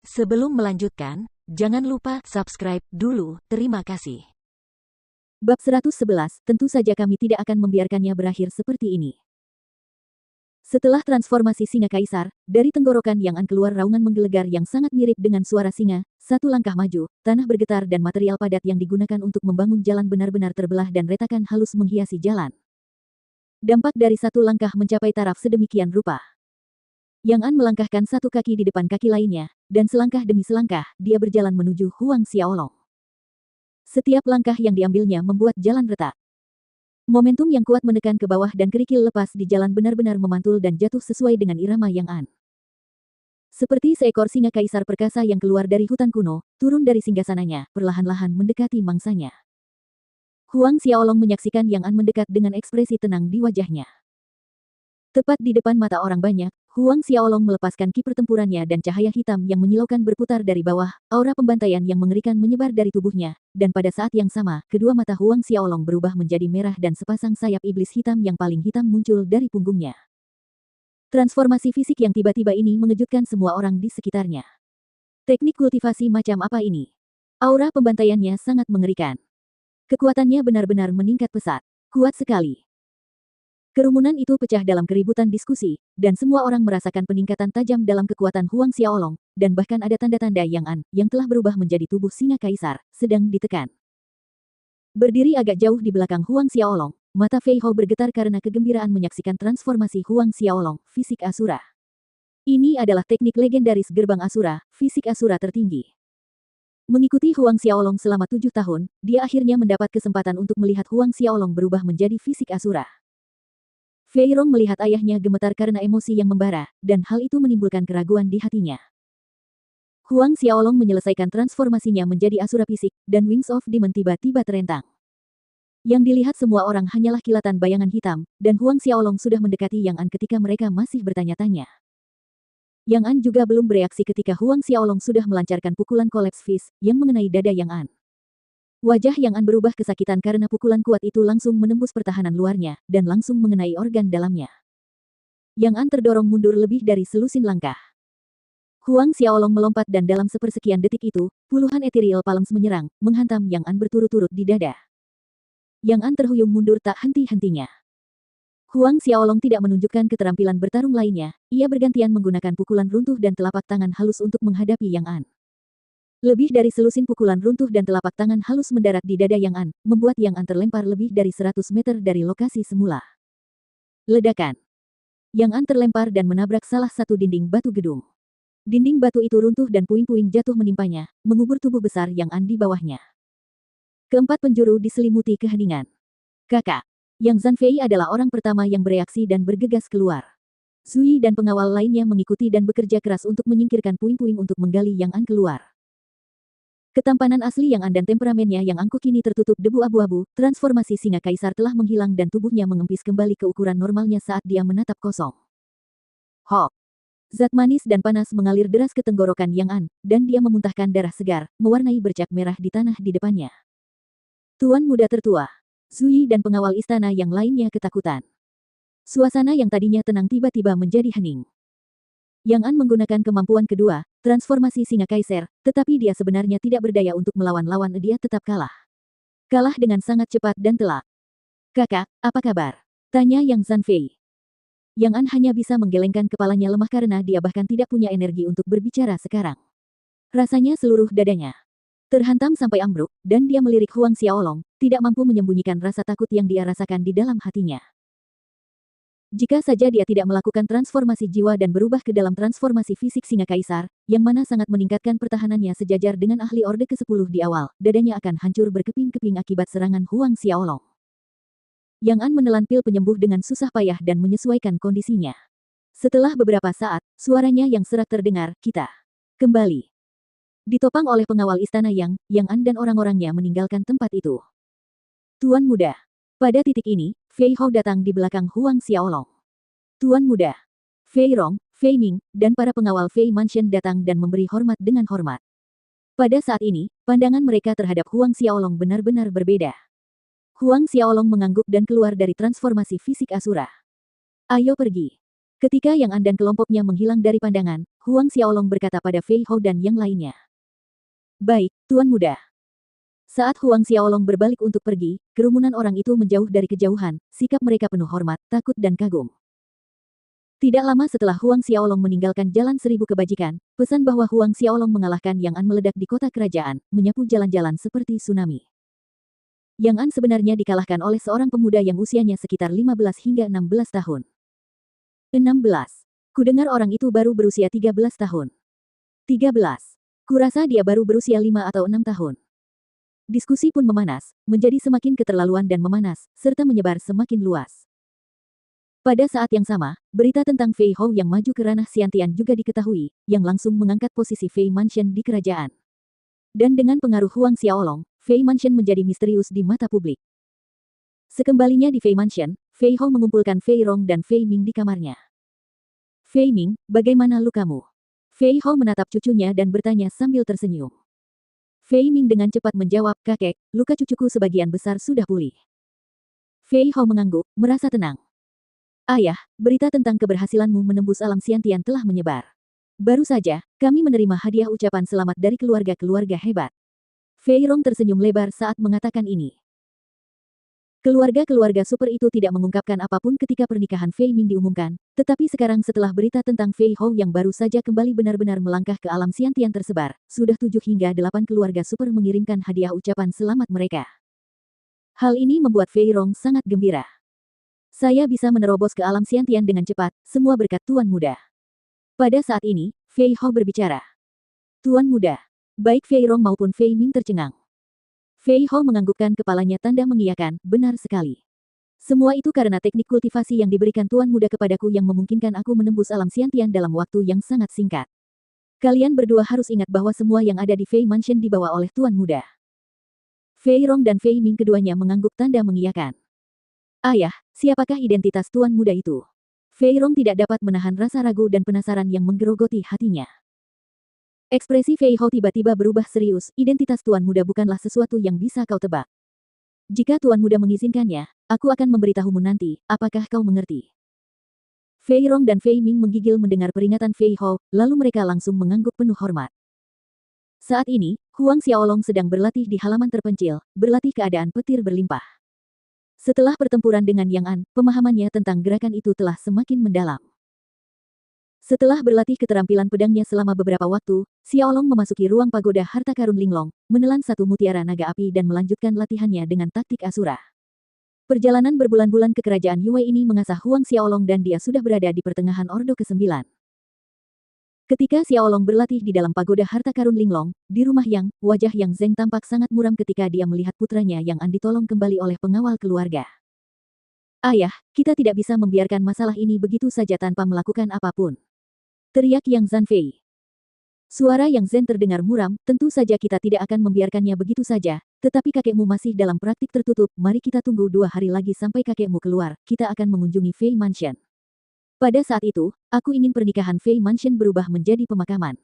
Sebelum melanjutkan, jangan lupa subscribe dulu. Terima kasih. Bab 111, tentu saja kami tidak akan membiarkannya berakhir seperti ini. Setelah transformasi singa kaisar, dari tenggorokan Yang An keluar raungan menggelegar yang sangat mirip dengan suara singa. Satu langkah maju, tanah bergetar dan material padat yang digunakan untuk membangun jalan benar-benar terbelah dan retakan halus menghiasi jalan. Dampak dari satu langkah mencapai taraf sedemikian rupa. Yang An melangkahkan satu kaki di depan kaki lainnya, dan selangkah demi selangkah, dia berjalan menuju Huang Xiaolong. Setiap langkah yang diambilnya membuat jalan retak. Momentum yang kuat menekan ke bawah dan kerikil lepas di jalan benar-benar memantul dan jatuh sesuai dengan irama Yang An. Seperti seekor singa kaisar perkasa yang keluar dari hutan kuno, turun dari singgasananya, perlahan-lahan mendekati mangsanya. Huang Xiaolong menyaksikan Yang An mendekat dengan ekspresi tenang di wajahnya. Tepat di depan mata orang banyak, Huang Xiaolong melepaskan ki pertempurannya dan cahaya hitam yang menyilaukan berputar dari bawah, aura pembantaian yang mengerikan menyebar dari tubuhnya, dan pada saat yang sama, kedua mata Huang Xiaolong berubah menjadi merah dan sepasang sayap iblis hitam yang paling hitam muncul dari punggungnya. Transformasi fisik yang tiba-tiba ini mengejutkan semua orang di sekitarnya. Teknik kultivasi macam apa ini? Aura pembantaiannya sangat mengerikan. Kekuatannya benar-benar meningkat pesat. Kuat sekali. Kerumunan itu pecah dalam keributan diskusi, dan semua orang merasakan peningkatan tajam dalam kekuatan Huang Xiaolong, dan bahkan ada tanda-tanda Yang An, yang telah berubah menjadi tubuh singa kaisar, sedang ditekan. Berdiri agak jauh di belakang Huang Xiaolong, mata Fei Hao bergetar karena kegembiraan menyaksikan transformasi Huang Xiaolong, fisik Asura. Ini adalah teknik legendaris gerbang Asura, fisik Asura tertinggi. Mengikuti Huang Xiaolong selama 7 tahun, dia akhirnya mendapat kesempatan untuk melihat Huang Xiaolong berubah menjadi fisik Asura. Fei Rong melihat ayahnya gemetar karena emosi yang membara, dan hal itu menimbulkan keraguan di hatinya. Huang Xiaolong menyelesaikan transformasinya menjadi Asura fisik, dan Wings of Demon tiba-tiba terentang. Yang dilihat semua orang hanyalah kilatan bayangan hitam, dan Huang Xiaolong sudah mendekati Yang An ketika mereka masih bertanya-tanya. Yang An juga belum bereaksi ketika Huang Xiaolong sudah melancarkan pukulan Collapse Fist, yang mengenai dada Yang An. Wajah Yang An berubah kesakitan karena pukulan kuat itu langsung menembus pertahanan luarnya, dan langsung mengenai organ dalamnya. Yang An terdorong mundur lebih dari selusin langkah. Huang Xiaolong melompat dan dalam sepersekian detik itu, puluhan ethereal palms menyerang, menghantam Yang An berturut-turut di dada. Yang An terhuyung mundur tak henti-hentinya. Huang Xiaolong tidak menunjukkan keterampilan bertarung lainnya, ia bergantian menggunakan pukulan runtuh dan telapak tangan halus untuk menghadapi Yang An. Lebih dari selusin pukulan runtuh dan telapak tangan halus mendarat di dada Yang An, membuat Yang An terlempar lebih dari 100 meter dari lokasi semula. Ledakan. Yang An terlempar dan menabrak salah satu dinding batu gedung. Dinding batu itu runtuh dan puing-puing jatuh menimpanya, mengubur tubuh besar Yang An di bawahnya. Keempat penjuru diselimuti keheningan. Kakak. Yang Zanfei adalah orang pertama yang bereaksi dan bergegas keluar. Zui dan pengawal lainnya mengikuti dan bekerja keras untuk menyingkirkan puing-puing untuk menggali Yang An keluar. Ketampanan asli Yang An dan temperamennya yang angkuh kini tertutup debu abu-abu, transformasi singa kaisar telah menghilang dan tubuhnya mengempis kembali ke ukuran normalnya saat dia menatap kosong. Hok! Zat manis dan panas mengalir deras ke tenggorokan Yang An, dan dia memuntahkan darah segar, mewarnai bercak merah di tanah di depannya. Tuan muda tertua, Zui dan pengawal istana yang lainnya ketakutan. Suasana yang tadinya tenang tiba-tiba menjadi hening. Yang An menggunakan kemampuan kedua, transformasi singa kaisar, tetapi dia sebenarnya tidak berdaya untuk melawan lawan, dia tetap kalah. Kalah dengan sangat cepat dan telak. Kakak, apa kabar? Tanya Yang Zanfei. Yang An hanya bisa menggelengkan kepalanya lemah karena dia bahkan tidak punya energi untuk berbicara sekarang. Rasanya seluruh dadanya terhantam sampai ambruk, dan dia melirik Huang Xiaolong, tidak mampu menyembunyikan rasa takut yang dia rasakan di dalam hatinya. Jika saja dia tidak melakukan transformasi jiwa dan berubah ke dalam transformasi fisik singa kaisar, yang mana sangat meningkatkan pertahanannya sejajar dengan ahli Orde ke-10 di awal, dadanya akan hancur berkeping-keping akibat serangan Huang Xiaolong. Yang An menelan pil penyembuh dengan susah payah dan menyesuaikan kondisinya. Setelah beberapa saat, suaranya yang serak terdengar, kita kembali. Ditopang oleh pengawal istana Yang An dan orang-orangnya meninggalkan tempat itu. Tuan muda. Pada titik ini, Fei Hao datang di belakang Huang Xiaolong. Tuan muda. Fei Rong, Fei Ming, dan para pengawal Fei Mansion datang dan memberi hormat dengan hormat. Pada saat ini, pandangan mereka terhadap Huang Xiaolong benar-benar berbeda. Huang Xiaolong mengangguk dan keluar dari transformasi fisik Asura. Ayo pergi. Ketika Yang An dan kelompoknya menghilang dari pandangan, Huang Xiaolong berkata pada Fei Hao dan yang lainnya. Baik, Tuan Muda. Saat Huang Xiaolong berbalik untuk pergi, kerumunan orang itu menjauh dari kejauhan, sikap mereka penuh hormat, takut dan kagum. Tidak lama setelah Huang Xiaolong meninggalkan Jalan Seribu Kebajikan, pesan bahwa Huang Xiaolong mengalahkan Yang An meledak di kota kerajaan, menyapu jalan-jalan seperti tsunami. Yang An sebenarnya dikalahkan oleh seorang pemuda yang usianya sekitar 15 hingga 16 tahun. 16. Kudengar orang itu baru berusia 13 tahun. 13. Kurasa dia baru berusia 5 atau 6 tahun. Diskusi pun memanas, menjadi semakin keterlaluan dan memanas, serta menyebar semakin luas. Pada saat yang sama, berita tentang Fei Hao yang maju ke ranah Xiantian juga diketahui, yang langsung mengangkat posisi Fei Mansion di kerajaan. Dan dengan pengaruh Huang Xiaolong, Fei Mansion menjadi misterius di mata publik. Sekembalinya di Fei Mansion, Fei Hao mengumpulkan Fei Rong dan Fei Ming di kamarnya. Fei Ming, bagaimana lukamu? Fei Hao menatap cucunya dan bertanya sambil tersenyum. Fei Ming dengan cepat menjawab, kakek, luka cucuku sebagian besar sudah pulih. Fei Hao mengangguk, merasa tenang. Ayah, berita tentang keberhasilanmu menembus alam Xiantian telah menyebar. Baru saja, kami menerima hadiah ucapan selamat dari keluarga-keluarga hebat. Fei Rong tersenyum lebar saat mengatakan ini. Keluarga-keluarga super itu tidak mengungkapkan apapun ketika pernikahan Fei Ming diumumkan, tetapi sekarang setelah berita tentang Fei Hao yang baru saja kembali benar-benar melangkah ke alam Xiantian tersebar, sudah 7 hingga 8 keluarga super mengirimkan hadiah ucapan selamat mereka. Hal ini membuat Fei Rong sangat gembira. Saya bisa menerobos ke alam Xiantian dengan cepat, semua berkat Tuan Muda. Pada saat ini, Fei Hao berbicara. Tuan Muda. Baik Fei Rong maupun Fei Ming tercengang. Fei Hao menganggukkan kepalanya tanda mengiyakan, benar sekali. Semua itu karena teknik kultivasi yang diberikan Tuan Muda kepadaku yang memungkinkan aku menembus alam Xiantian dalam waktu yang sangat singkat. Kalian berdua harus ingat bahwa semua yang ada di Fei Mansion dibawa oleh Tuan Muda. Fei Rong dan Fei Ming keduanya mengangguk tanda mengiyakan. Ayah, siapakah identitas Tuan Muda itu? Fei Rong tidak dapat menahan rasa ragu dan penasaran yang menggerogoti hatinya. Ekspresi Fei Hao tiba-tiba berubah serius, identitas Tuan Muda bukanlah sesuatu yang bisa kau tebak. Jika Tuan Muda mengizinkannya, aku akan memberitahumu nanti, apakah kau mengerti? Fei Rong dan Fei Ming menggigil mendengar peringatan Fei Hao, lalu mereka langsung mengangguk penuh hormat. Saat ini, Huang Xiaolong sedang berlatih di halaman terpencil, berlatih keadaan petir berlimpah. Setelah pertempuran dengan Yang An, pemahamannya tentang gerakan itu telah semakin mendalam. Setelah berlatih keterampilan pedangnya selama beberapa waktu, Xiaolong memasuki ruang pagoda harta karun Linglong, menelan satu mutiara naga api dan melanjutkan latihannya dengan taktik Asura. Perjalanan berbulan-bulan ke kerajaan Yue ini mengasah Huang Xiaolong dan dia sudah berada di pertengahan Ordo ke-9. Ketika Xiaolong berlatih di dalam pagoda harta karun Linglong, di rumah Yang, wajah Yang Zeng tampak sangat muram ketika dia melihat putranya Yang An ditolong kembali oleh pengawal keluarga. Ayah, kita tidak bisa membiarkan masalah ini begitu saja tanpa melakukan apapun. Teriak Yang Zanfei. Suara Yang Zen terdengar muram, tentu saja kita tidak akan membiarkannya begitu saja, tetapi kakekmu masih dalam praktik tertutup, mari kita tunggu 2 hari lagi sampai kakekmu keluar, kita akan mengunjungi Fei Mansion. Pada saat itu, aku ingin pernikahan Fei Mansion berubah menjadi pemakaman.